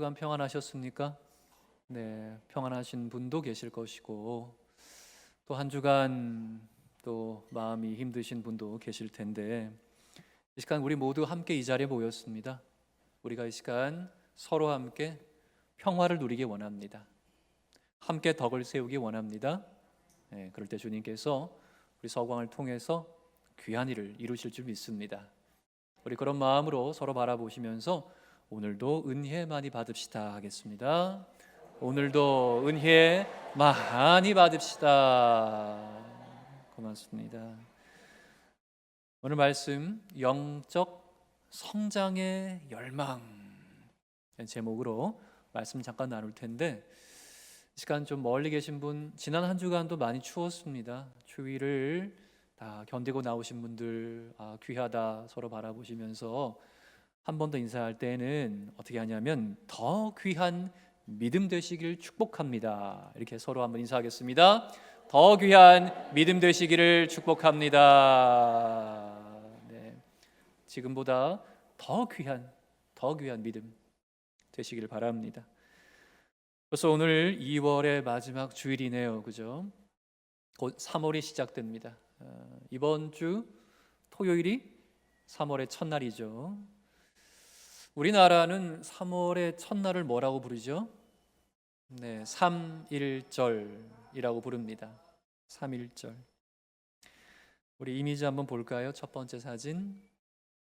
주간 평안하셨습니까? 네, 평안하신 분도 계실 것이고 또 한 주간 또 마음이 힘드신 분도 계실 텐데 이 시간 우리 모두 함께 이 자리에 모였습니다. 우리가 이 시간 서로 함께 평화를 누리기 원합니다. 함께 덕을 세우기 원합니다. 네, 그럴 때 주님께서 우리 서광을 통해서 귀한 일을 이루실 줄 믿습니다. 우리 그런 마음으로 서로 바라보시면서 오늘도 은혜 많이 받읍시다 하겠습니다. 오늘도 은혜 많이 받읍시다. 고맙습니다. 오늘 말씀 영적 성장의 열망 제목으로 말씀 잠깐 나눌 텐데 이 시간 좀 멀리 계신 분 지난 한 주간도 많이 추웠습니다. 추위를 다 견디고 나오신 분들 귀하다 서로 바라보시면서 한 번 더 인사할 때는 어떻게 하냐면 더 귀한 믿음 되시길 축복합니다. 이렇게 서로 한번 인사하겠습니다. 더 귀한 믿음 되시기를 축복합니다. 네, 지금보다 더 귀한 믿음 되시기를 바랍니다. 벌써 오늘 2월의 마지막 주일이네요. 그죠? 곧 3월이 시작됩니다. 이번 주 토요일이 3월의 첫날이죠. 우리나라는 3월의 첫날을 뭐라고 부르죠? 네, 3.1절이라고 부릅니다. 3.1절. 우리 이미지 한번 볼까요? 첫 번째 사진.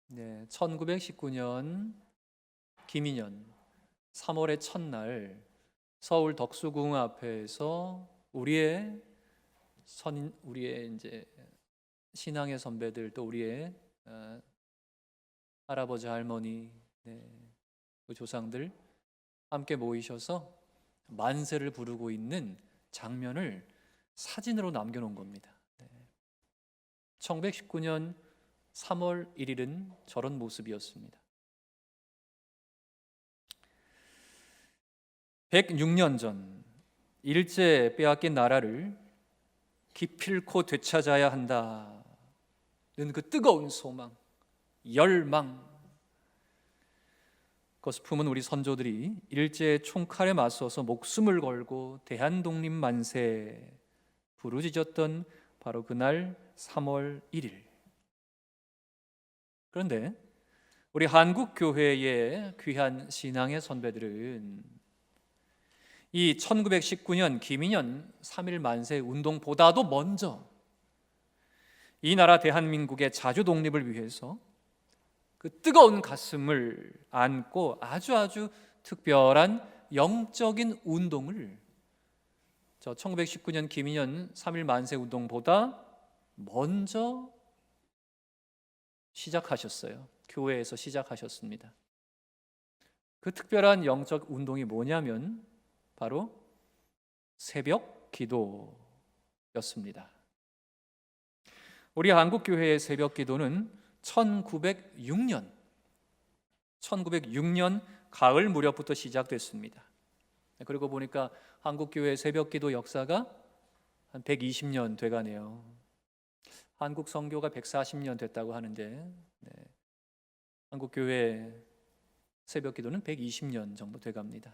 네, 1919년 김인년 3월의 첫날 서울 덕수궁 앞에서 우리의 이제 신앙의 선배들 또 우리의 할아버지 할머니 그 조상들 함께 모이셔서 만세를 부르고 있는 장면을 사진으로 남겨놓은 겁니다. 1919년 3월 1일은 저런 모습이었습니다. 106년 전 일제 빼앗긴 나라를 기필코 되찾아야 한다는 그 뜨거운 소망, 열망, 그것을 품은 우리 선조들이 일제의 총칼에 맞서서 목숨을 걸고 대한독립 만세 부르짖었던 바로 그날 3월 1일. 그런데 우리 한국교회의 귀한 신앙의 선배들은 이 1919년 김인년 3.1 만세 운동보다도 먼저 이 나라 대한민국의 자주 독립을 위해서 그 뜨거운 가슴을 안고 아주 특별한 영적인 운동을 1919년 김인년 3.1 만세 운동보다 먼저 시작하셨어요. 교회에서 시작하셨습니다. 그 특별한 영적 운동이 뭐냐면 바로 새벽 기도였습니다. 우리 한국교회의 새벽 기도는 1906년 가을 무렵부터 시작됐습니다. 그리고 보니까 한국교회 새벽 기도 역사가 한 120년 돼가네요. 한국 선교가 140년 됐다고 하는데 한국교회 새벽 기도는 120년 정도 돼갑니다.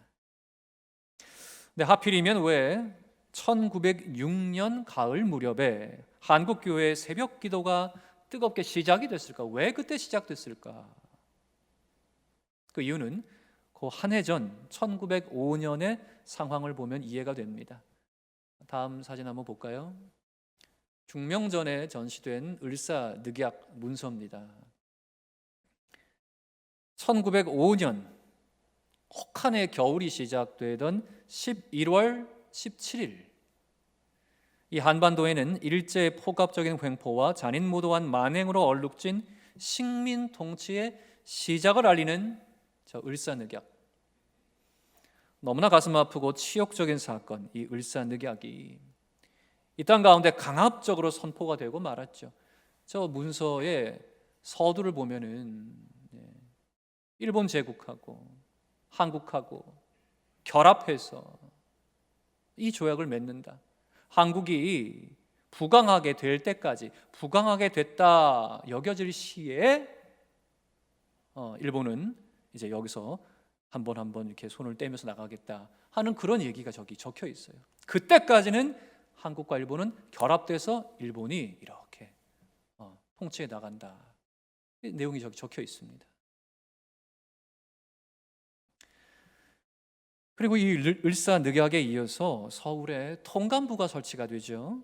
근데 하필이면 왜 1906년 가을 무렵에 한국교회 새벽 기도가 뜨겁게 시작이 됐을까? 왜 그때 시작됐을까? 그 이유는 그 한 해 전 1905년의 상황을 보면 이해가 됩니다. 다음 사진 한번 볼까요? 중명전에 전시된 을사늑약 문서입니다. 1905년 혹한의 겨울이 시작되던 11월 17일 이 한반도에는 일제의 폭압적인 횡포와 잔인무도한 만행으로 얼룩진 식민 통치의 시작을 알리는 저 을사늑약, 너무나 가슴 아프고 치욕적인 사건, 이 을사늑약이 이 땅 가운데 강압적으로 선포가 되고 말았죠. 저 문서의 서두를 보면은 일본 제국하고 한국하고 결합해서 이 조약을 맺는다. 한국이 부강하게 될 때까지 부강하게 됐다 여겨질 시에 일본은 이제 여기서 한 번 한 번 이렇게 손을 떼면서 나가겠다 하는 그런 얘기가 저기 적혀 있어요. 그때까지는 한국과 일본은 결합돼서 일본이 이렇게 통치해 나간다. 이 내용이 저기 적혀 있습니다. 그리고 이 을사늑약에 이어서 서울에 통감부가 설치가 되죠.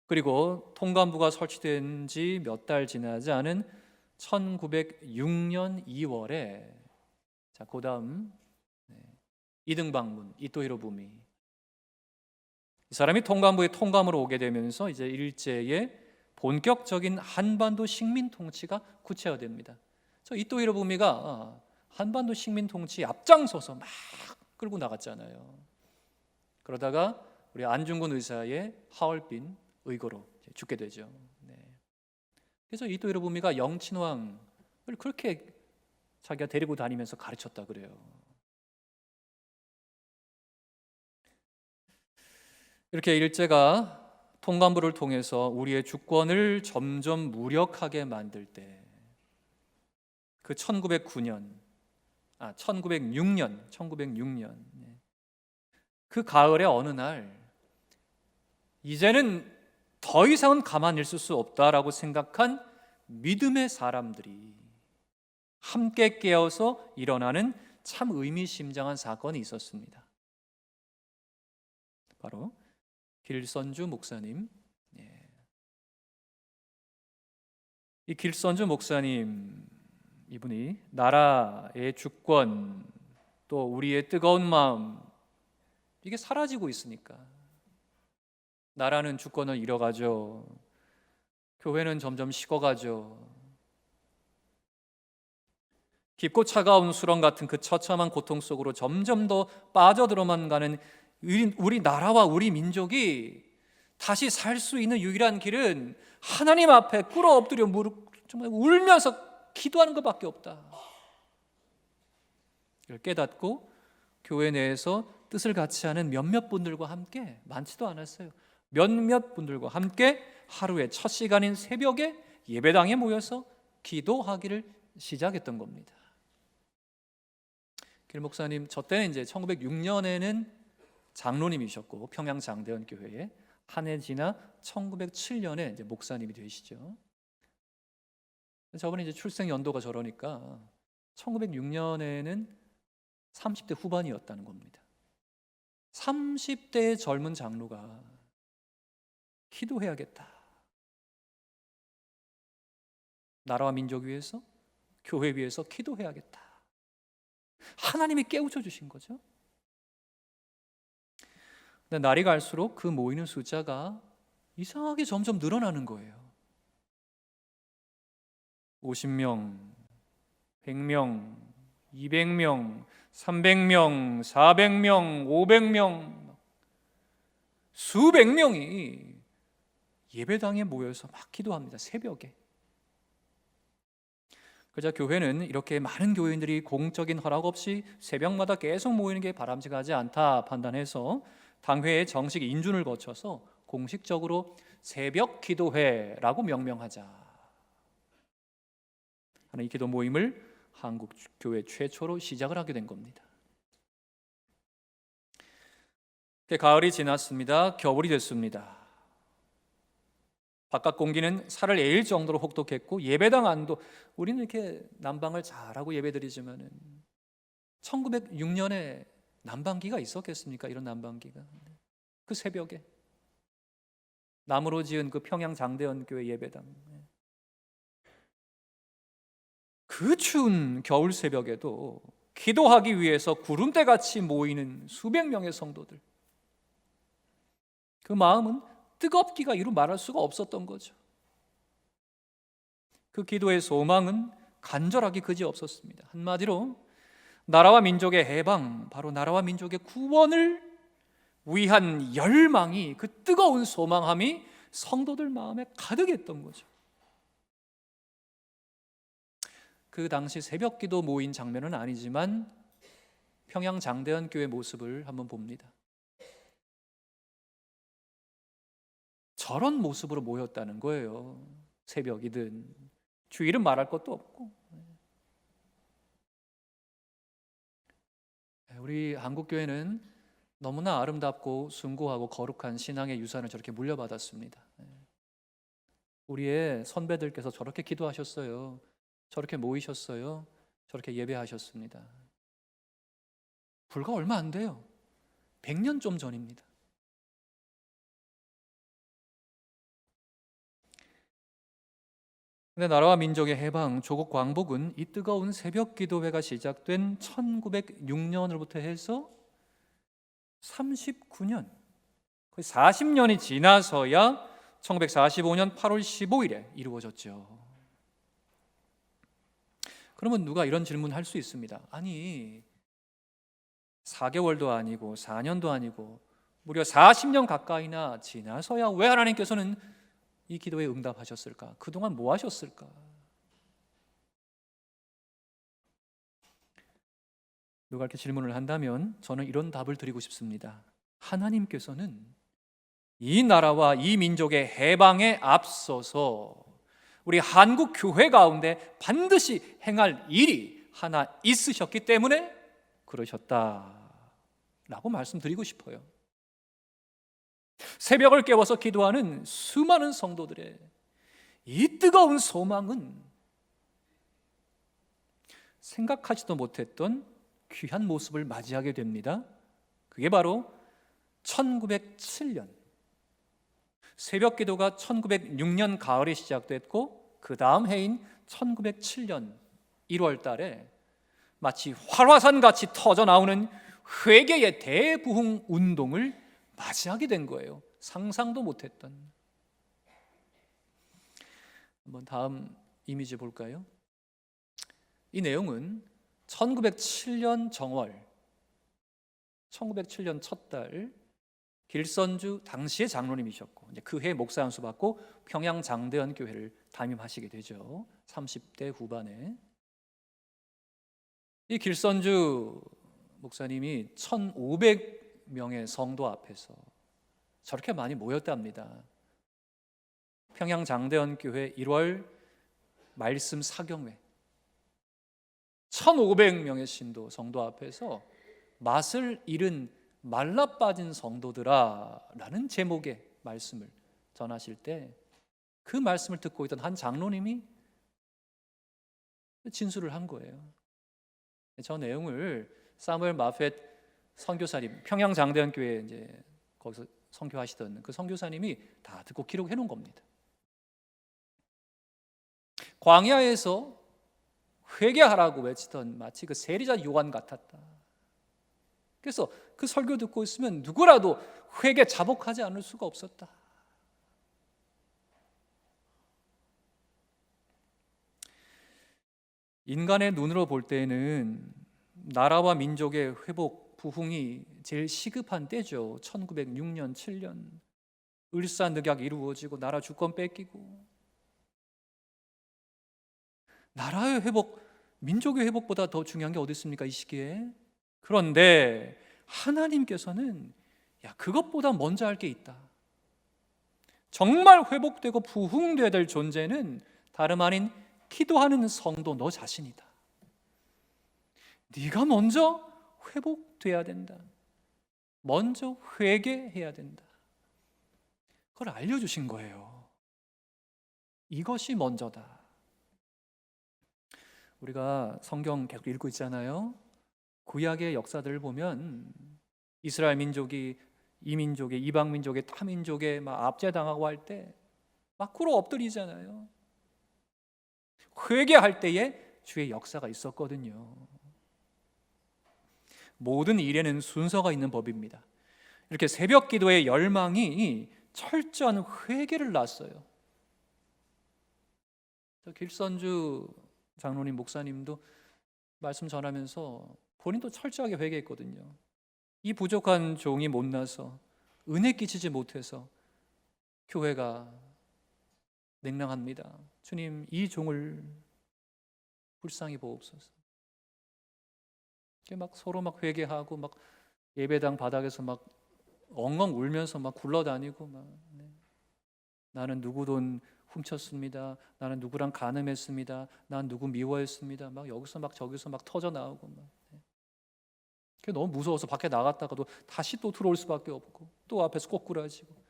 그리고 통감부가 설치된 지 몇 달 지나지 않은 1906년 2월에 자, 그다음 이등방문 이토 히로부미 이 사람이 통감부에 통감으로 오게 되면서 이제 일제의 본격적인 한반도 식민 통치가 구체화됩니다. 저 이토 히로부미가 한반도 식민 통치 앞장서서 막 끌고 나갔잖아요. 그러다가 우리 안중근 의사의 하얼빈 의거로 죽게 되죠. 네. 그래서 이토 히로부미가 영친왕을 그렇게 자기가 데리고 다니면서 가르쳤다 그래요. 이렇게 일제가 통감부를 통해서 우리의 주권을 점점 무력하게 만들 때 그 1906년 그 가을의 어느 날 이제는 더 이상은 가만히 있을 수 없다라고 생각한 믿음의 사람들이 함께 깨어서 일어나는 참 의미심장한 사건이 있었습니다. 바로 길선주 목사님. 이 길선주 목사님 이분이 나라의 주권 또 우리의 뜨거운 마음 이게 사라지고 있으니까 나라는 주권을 잃어가죠. 교회는 점점 식어가죠. 깊고 차가운 수렁 같은 그 처참한 고통 속으로 점점 더 빠져들어만 가는 우리 나라와 우리 민족이 다시 살 수 있는 유일한 길은 하나님 앞에 꿇어 엎드려 정말 울면서 기도하는 것밖에 없다. 이걸 깨닫고 교회 내에서 뜻을 같이 하는 몇몇 분들과 함께 많지도 않았어요. 몇몇 분들과 함께 하루의 첫 시간인 새벽에 예배당에 모여서 기도하기를 시작했던 겁니다. 길 목사님 저 때는 이제 1906년에는 장로님이셨고 평양 장대원 교회에 한 해 지나 1907년에 이제 목사님이 되시죠. 저번에 이제 출생 연도가 저러니까 1906년에는 30대 후반이었다는 겁니다. 30대의 젊은 장로가 기도해야겠다. 나라와 민족 위해서, 교회 위해서 기도해야겠다. 하나님이 깨우쳐 주신 거죠. 근데 날이 갈수록 그 모이는 숫자가 이상하게 점점 늘어나는 거예요. 50명, 100명, 200명, 300명, 400명, 500명, 수백 명이 예배당에 모여서 막 기도합니다. 새벽에. 그러자 교회는 이렇게 많은 교인들이 공적인 허락 없이 새벽마다 계속 모이는 게 바람직하지 않다 판단해서 당회의 정식 인준을 거쳐서 공식적으로 새벽 기도회라고 명명하자 하는 이 기도 모임을 한국 교회 최초로 시작을 하게 된 겁니다. 가을이 지났습니다. 겨울이 됐습니다. 바깥 공기는 살을 에일 정도로 혹독했고 예배당 안도 우리는 이렇게 난방을 잘하고 예배드리지만은 1906년에 난방기가 있었겠습니까? 이런 난방기가 그 새벽에 나무로 지은 그 평양 장대원 교회 예배당 그 추운 겨울 새벽에도 기도하기 위해서 구름대같이 모이는 수백 명의 성도들 그 마음은 뜨겁기가 이루 말할 수가 없었던 거죠. 그 기도의 소망은 간절하기 그지없었습니다. 한마디로 나라와 민족의 해방, 바로 나라와 민족의 구원을 위한 열망이 그 뜨거운 소망함이 성도들 마음에 가득했던 거죠. 그 당시 새벽기도 모인 장면은 아니지만 평양 장대원 교회 모습을 한번 봅니다. 저런 모습으로 모였다는 거예요. 새벽이든 주일은 말할 것도 없고 우리 한국 교회는 너무나 아름답고 숭고하고 거룩한 신앙의 유산을 저렇게 물려받았습니다. 우리의 선배들께서 저렇게 기도하셨어요. 저렇게 모이셨어요. 저렇게 예배하셨습니다. 불과 얼마 안 돼요. 100년 좀 전입니다. 근데 나라와 민족의 해방, 조국 광복은 이 뜨거운 새벽 기도회가 시작된 1906년으로부터 해서 39년, 거의 40년이 지나서야 1945년 8월 15일에 이루어졌죠. 그러면 누가 이런 질문을 할 수 있습니다. 아니, 4개월도 아니고 4년도 아니고 무려 40년 가까이나 지나서야 왜 하나님께서는 이 기도에 응답하셨을까? 그동안 뭐 하셨을까? 누가 이렇게 질문을 한다면 저는 이런 답을 드리고 싶습니다. 하나님께서는 이 나라와 이 민족의 해방에 앞서서 우리 한국 교회 가운데 반드시 행할 일이 하나 있으셨기 때문에 그러셨다라고 말씀드리고 싶어요. 새벽을 깨워서 기도하는 수많은 성도들의 이 뜨거운 소망은 생각하지도 못했던 귀한 모습을 맞이하게 됩니다. 그게 바로 1907년 새벽 기도가 1906년 가을에 시작됐고 그 다음 해인 1907년 1월 달에 마치 활화산같이 터져나오는 회개의 대부흥 운동을 맞이하게 된 거예요. 상상도 못했던. 한번 다음 이미지 볼까요? 이 내용은 1907년 정월 1907년 첫 달 길선주 당시의 장로님이셨고 이제 그 해 목사 안수 받고 평양 장대현 교회를 담임하시게 되죠. 30대 후반에 이 길선주 목사님이 1,500명의 성도 앞에서 저렇게 많이 모였답니다. 평양 장대현 교회 1월 말씀 사경회 1,500명의 성도 앞에서 맛을 잃은 말라 빠진 성도들아 라는 제목의 말씀을 전하실 때 그 말씀을 듣고 있던 한 장로님이 진술을 한 거예요. 저 내용을 사무엘 마펫 선교사님 평양 장대현 교회 이제 거기서 선교하시던 그 선교사님이 다 듣고 기록해 놓은 겁니다. 광야에서 회개하라고 외치던 마치 그 세리자 요한 같았다. 그래서 그 설교 듣고 있으면 누구라도 회개 자복하지 않을 수가 없었다. 인간의 눈으로 볼 때는 나라와 민족의 회복, 부흥이 제일 시급한 때죠. 1906년, 7년 을사늑약 이루어지고 나라 주권 뺏기고 나라의 회복, 민족의 회복보다 더 중요한 게 어디 있습니까? 이 시기에. 그런데 하나님께서는 그것보다 먼저 할 게 있다. 정말 회복되고 부흥되어야 될 존재는 다름 아닌 기도하는 성도 너 자신이다. 네가 먼저 회복돼야 된다. 먼저 회개해야 된다. 그걸 알려주신 거예요. 이것이 먼저다. 우리가 성경 계속 읽고 있잖아요. 구약의 역사들을 보면 이스라엘 민족이 이 민족의 이방 민족의 타 민족에 막 압제당하고 할 때 막 꿇어 엎드리잖아요. 회개할 때에 주의 역사가 있었거든요. 모든 일에는 순서가 있는 법입니다. 이렇게 새벽 기도의 열망이 철저한 회개를 낳았어요. 길선주 장로님 목사님도 말씀 전하면서 본인도 철저하게 회개했거든요. 이 부족한 종이 못나서 은혜 끼치지 못해서 교회가 냉랭합니다. 주님, 이 종을 불쌍히 보옵소서. 막 서로 막 회개하고 막 예배당 바닥에서 막 엉엉 울면서 막 굴러다니고 막 나는 누구 돈 훔쳤습니다. 나는 누구랑 간음했습니다. 난 누구 미워했습니다. 막 여기서 막 저기서 막 터져 나오고 막. 그게 너무 무서워서 밖에 나갔다가도 다시 또 들어올 수밖에 없고 또 앞에서 꼬꾸라지고.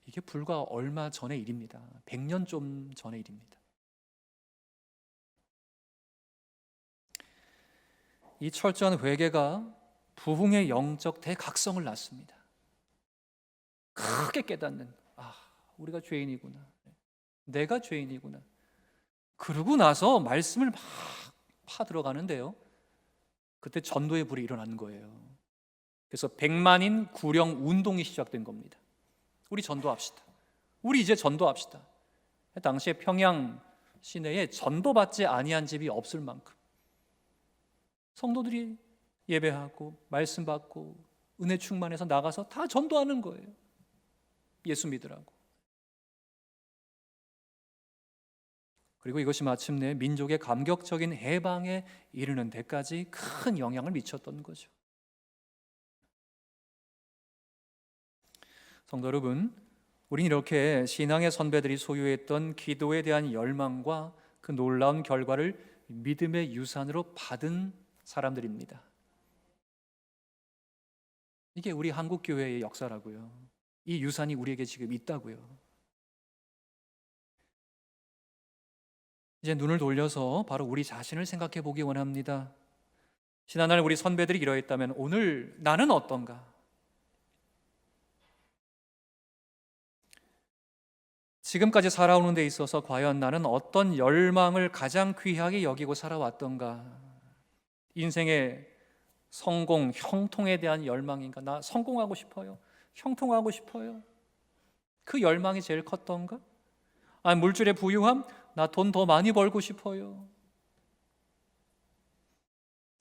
이게 불과 얼마 전의 일입니다. 100년 좀 전의 일입니다. 이 철저한 회개가 부흥의 영적 대각성을 낳습니다. 크게 깨닫는, 우리가 죄인이구나, 내가 죄인이구나. 그러고 나서 말씀을 막 파들어가는데요, 그때 전도의 불이 일어나는 거예요. 그래서 100만인 구령 운동이 시작된 겁니다. 우리 전도합시다. 우리 이제 전도합시다. 당시에 평양 시내에 전도받지 아니한 집이 없을 만큼 성도들이 예배하고 말씀 받고 은혜 충만해서 나가서 다 전도하는 거예요. 예수 믿으라고. 그리고 이것이 마침내 민족의 감격적인 해방에 이르는 데까지 큰 영향을 미쳤던 거죠. 성도 여러분, 우린 이렇게 신앙의 선배들이 소유했던 기도에 대한 열망과 그 놀라운 결과를 믿음의 유산으로 받은 사람들입니다. 이게 우리 한국교회의 역사라고요. 이 유산이 우리에게 지금 있다고요. 이제 눈을 돌려서 바로 우리 자신을 생각해 보기 원합니다. 지난날 우리 선배들이 이러했다면 오늘 나는 어떤가? 지금까지 살아오는 데 있어서 과연 나는 어떤 열망을 가장 귀하게 여기고 살아왔던가? 인생의 성공, 형통에 대한 열망인가? 나 성공하고 싶어요. 형통하고 싶어요. 그 열망이 제일 컸던가? 물질의 부유함? 나 돈 더 많이 벌고 싶어요.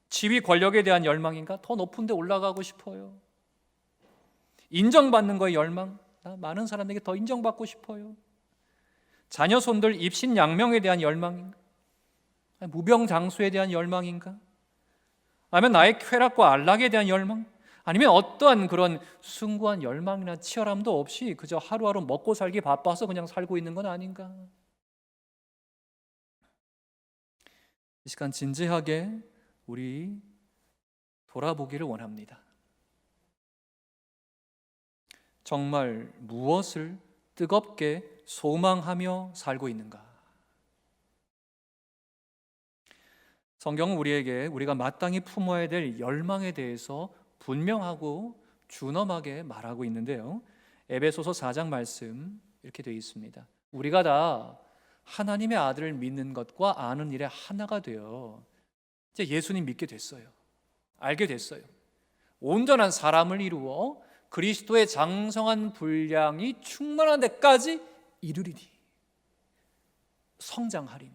지위 권력에 대한 열망인가? 더 높은 데 올라가고 싶어요. 인정받는 거에 열망? 나 많은 사람에게 더 인정받고 싶어요. 자녀 손들 입신양명에 대한 열망인가? 무병장수에 대한 열망인가? 아니면 나의 쾌락과 안락에 대한 열망? 아니면 어떠한 그런 숭고한 열망이나 치열함도 없이 그저 하루하루 먹고 살기 바빠서 그냥 살고 있는 건 아닌가? 이 시간 진지하게 우리 돌아보기를 원합니다. 정말 무엇을 뜨겁게 소망하며 살고 있는가? 성경은 우리에게 우리가 마땅히 품어야 될 열망에 대해서 분명하고 준엄하게 말하고 있는데요, 에베소서 4장 말씀 이렇게 되어 있습니다. 우리가 다 하나님의 아들을 믿는 것과 아는 일에 하나가 되어 이제 예수님 믿게 됐어요. 알게 됐어요. 온전한 사람을 이루어 그리스도의 장성한 분량이 충만한 데까지 이르리니, 성장하리니,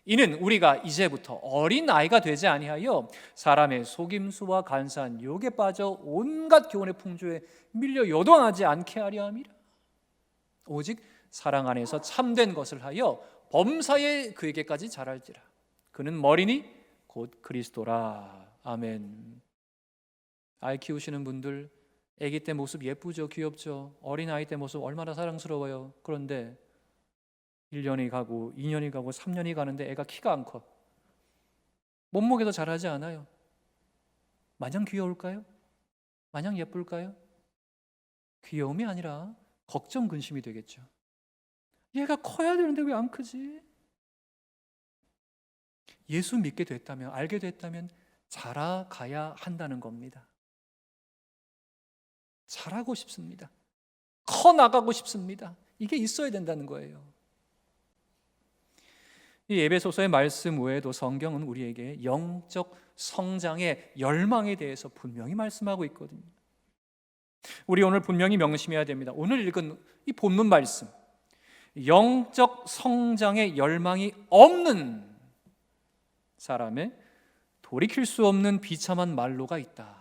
이는 우리가 이제부터 어린 아이가 되지 아니하여 사람의 속임수와 간사한 유혹에 빠져 온갖 교훈의 풍조에 밀려 요동하지 않게 하려 함이라. 오직 사랑 안에서 참된 것을 하여 범사에 그에게까지 자랄지라. 그는 머리니 곧 그리스도라. 아멘. 아이 키우시는 분들, 아기 때 모습 예쁘죠? 귀엽죠? 어린아이 때 모습 얼마나 사랑스러워요. 그런데 1년이 가고 2년이 가고 3년이 가는데 애가 키가 안 커. 몸무게도 자라지 않아요. 마냥 귀여울까요? 마냥 예쁠까요? 귀여움이 아니라 걱정, 근심이 되겠죠. 얘가 커야 되는데 왜 안 크지? 예수 믿게 됐다면, 알게 됐다면 자라가야 한다는 겁니다. 자라고 싶습니다. 커 나가고 싶습니다. 이게 있어야 된다는 거예요. 이 에베소서의 말씀 외에도 성경은 우리에게 영적 성장의 열망에 대해서 분명히 말씀하고 있거든요. 우리 오늘 분명히 명심해야 됩니다. 오늘 읽은 이 본문 말씀, 영적 성장의 열망이 없는 사람의 돌이킬 수 없는 비참한 말로가 있다.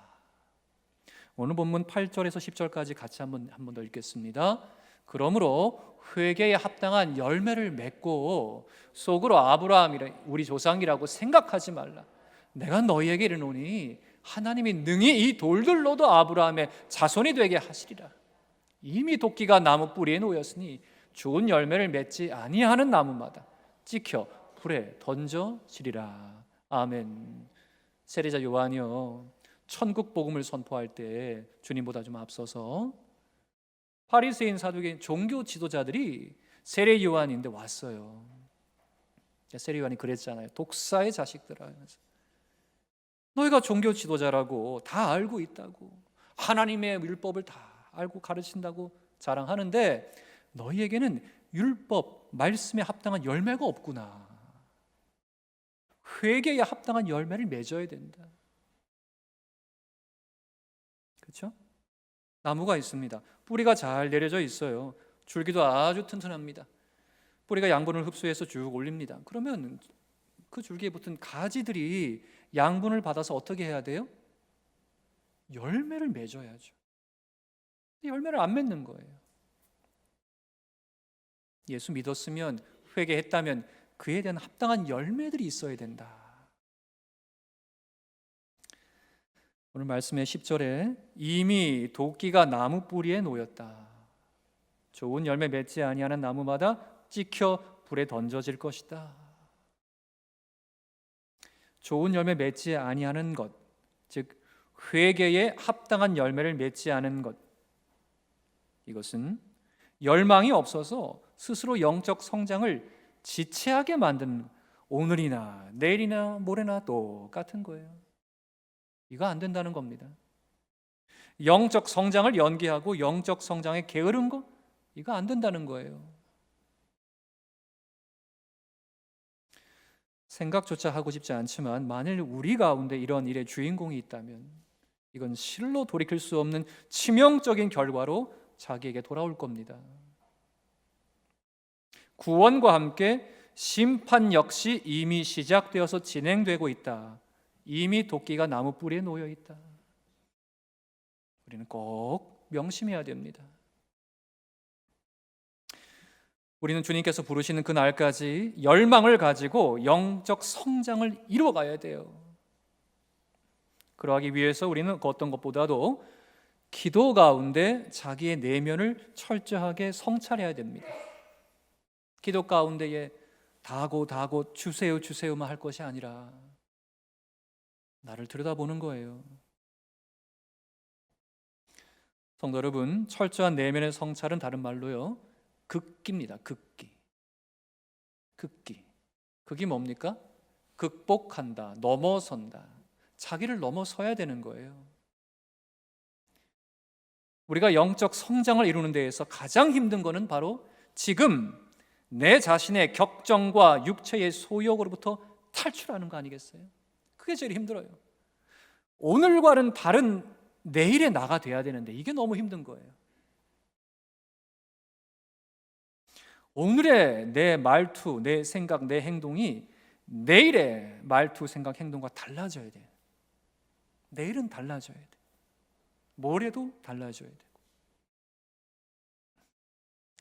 오늘 본문 8절에서 10절까지 같이 한번 더 읽겠습니다. 그러므로 회개에 합당한 열매를 맺고 속으로 아브라함이라 우리 조상이라고 생각하지 말라. 내가 너희에게 이르노니 하나님이 능히 이 돌들로도 아브라함의 자손이 되게 하시리라. 이미 도끼가 나무 뿌리에 놓였으니 좋은 열매를 맺지 아니하는 나무마다 찍혀 불에 던져지리라. 아멘. 세례자 요한이요, 천국 복음을 선포할 때 주님보다 좀 앞서서 바리새인, 사두개인, 종교 지도자들이 세례 요한인데 왔어요. 세례 요한이 그랬잖아요. 독사의 자식들아, 하면서 너희가 종교 지도자라고 다 알고 있다고, 하나님의 율법을 다 알고 가르친다고 자랑하는데 너희에게는 율법, 말씀에 합당한 열매가 없구나. 회개에 합당한 열매를 맺어야 된다. 그렇죠? 나무가 있습니다. 뿌리가 잘 내려져 있어요. 줄기도 아주 튼튼합니다. 뿌리가 양분을 흡수해서 쭉 올립니다. 그러면 그 줄기에 붙은 가지들이 양분을 받아서 어떻게 해야 돼요? 열매를 맺어야죠. 열매를 안 맺는 거예요. 예수 믿었으면, 회개했다면 그에 대한 합당한 열매들이 있어야 된다. 오늘 말씀의 10절에 이미 도끼가 나무 뿌리에 놓였다. 좋은 열매 맺지 아니하는 나무마다 찍혀 불에 던져질 것이다. 좋은 열매 맺지 아니하는 것, 즉 회개에 합당한 열매를 맺지 않은 것, 이것은 열망이 없어서 스스로 영적 성장을 지체하게 만든, 오늘이나 내일이나 모레나 똑같은 거예요. 이거 안 된다는 겁니다. 영적 성장을 연기하고 영적 성장에 게으른 거, 이거 안 된다는 거예요. 생각조차 하고 싶지 않지만 만일 우리 가운데 이런 일의 주인공이 있다면 이건 실로 돌이킬 수 없는 치명적인 결과로 자기에게 돌아올 겁니다. 구원과 함께 심판 역시 이미 시작되어서 진행되고 있다. 이미 도끼가 나무 뿌리에 놓여 있다. 우리는 꼭 명심해야 됩니다. 우리는 주님께서 부르시는 그 날까지 열망을 가지고 영적 성장을 이루어가야 돼요. 그러하기 위해서 우리는 그 어떤 것보다도 기도 가운데 자기의 내면을 철저하게 성찰해야 됩니다. 기도 가운데에 다고 주세요만 할 것이 아니라 나를 들여다보는 거예요. 성도 여러분, 철저한 내면의 성찰은 다른 말로요, 극기입니다. 극기. 극이 뭡니까? 극복한다, 넘어선다. 자기를 넘어서야 되는 거예요. 우리가 영적 성장을 이루는 데에서 가장 힘든 것은 바로 지금 내 자신의 격정과 육체의 소욕으로부터 탈출하는 거 아니겠어요? 그게 제일 힘들어요. 오늘과는 다른 내일의 나가 돼야 되는데 이게 너무 힘든 거예요. 오늘의 내 말투, 내 생각, 내 행동이 내일의 말투, 생각, 행동과 달라져야 돼요. 내일은 달라져야 돼요. 모레도 달라져야 되고.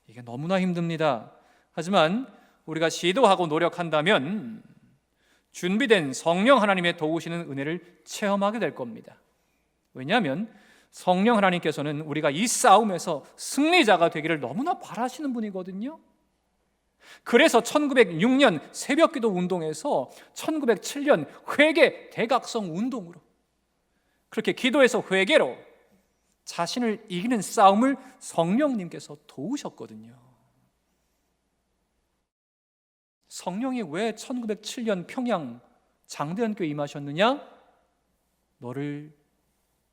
이게 너무나 힘듭니다. 하지만 우리가 시도하고 노력한다면 준비된 성령 하나님의 도우시는 은혜를 체험하게 될 겁니다. 왜냐하면 성령 하나님께서는 우리가 이 싸움에서 승리자가 되기를 너무나 바라시는 분이거든요. 그래서 1906년 새벽기도 운동에서 1907년 회개 대각성 운동으로, 그렇게 기도에서 회개로 자신을 이기는 싸움을 성령님께서 도우셨거든요. 성령이 왜 1907년 평양 장대현교회 임하셨느냐? 너를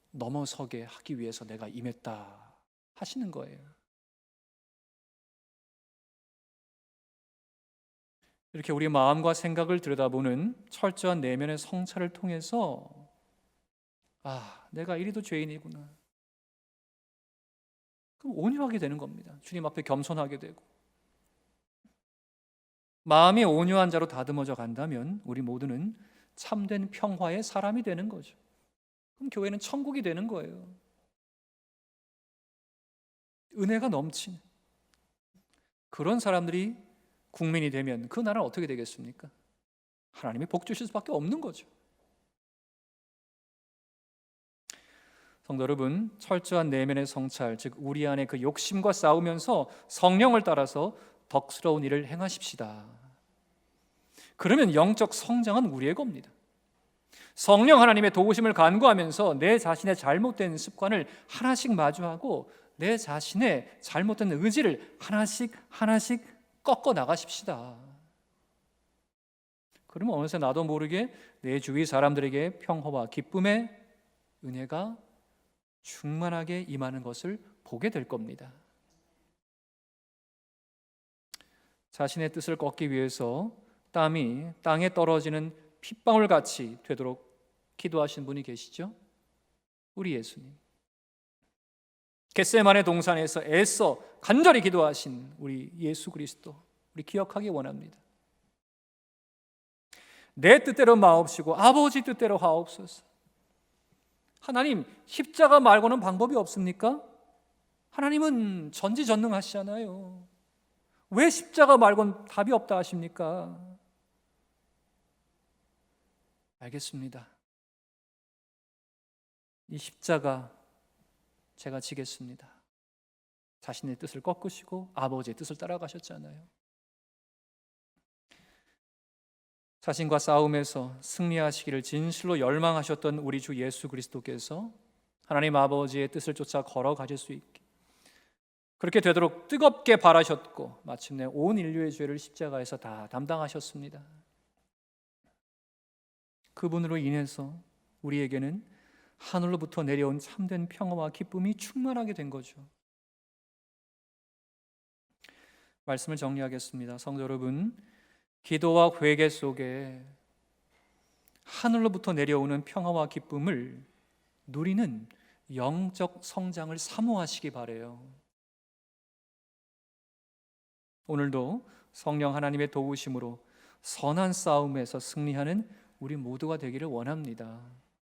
넘어서게 하기 위해서 내가 임했다 하시는 거예요. 이렇게 우리 마음과 생각을 들여다보는 철저한 내면의 성찰을 통해서 내가 이리도 죄인이구나. 그럼 온유하게 되는 겁니다. 주님 앞에 겸손하게 되고. 마음이 온유한 자로 다듬어져 간다면 우리 모두는 참된 평화의 사람이 되는 거죠. 그럼 교회는 천국이 되는 거예요. 은혜가 넘치는 그런 사람들이 국민이 되면 그 나라는 어떻게 되겠습니까? 하나님이 복 주실 수밖에 없는 거죠. 성도 여러분, 철저한 내면의 성찰, 즉 우리 안에 그 욕심과 싸우면서 성령을 따라서 덕스러운 일을 행하십시다. 그러면 영적 성장은 우리의 겁니다. 성령 하나님의 도우심을 간구하면서 내 자신의 잘못된 습관을 하나씩 마주하고 내 자신의 잘못된 의지를 하나씩 꺾어 나가십시다. 그러면 어느새 나도 모르게 내 주위 사람들에게 평화와 기쁨의 은혜가 충만하게 임하는 것을 보게 될 겁니다. 자신의 뜻을 꺾기 위해서 땀이 땅에 떨어지는 핏방울 같이 되도록 기도하신 분이 계시죠? 우리 예수님. 겟세마네 동산에서 애써 간절히 기도하신 우리 예수 그리스도, 우리 기억하기 원합니다. 내 뜻대로 마옵시고 아버지 뜻대로 하옵소서. 하나님, 십자가 말고는 방법이 없습니까? 하나님은 전지전능하시잖아요. 왜 십자가 말고는 답이 없다 하십니까? 알겠습니다. 이 십자가 제가 지겠습니다. 자신의 뜻을 꺾으시고 아버지의 뜻을 따라가셨잖아요. 자신과 싸움에서 승리하시기를 진실로 열망하셨던 우리 주 예수 그리스도께서 하나님 아버지의 뜻을 쫓아 걸어가실 수 있게 그렇게 되도록 뜨겁게 바라셨고 마침내 온 인류의 죄를 십자가에서 다 담당하셨습니다. 그분으로 인해서 우리에게는 하늘로부터 내려온 참된 평화와 기쁨이 충만하게 된 거죠. 말씀을 정리하겠습니다. 성도 여러분, 기도와 회개 속에 하늘로부터 내려오는 평화와 기쁨을 누리는 영적 성장을 사모하시기 바라요. 오늘도 성령 하나님의 도우심으로 선한 싸움에서 승리하는 우리 모두가 되기를 원합니다.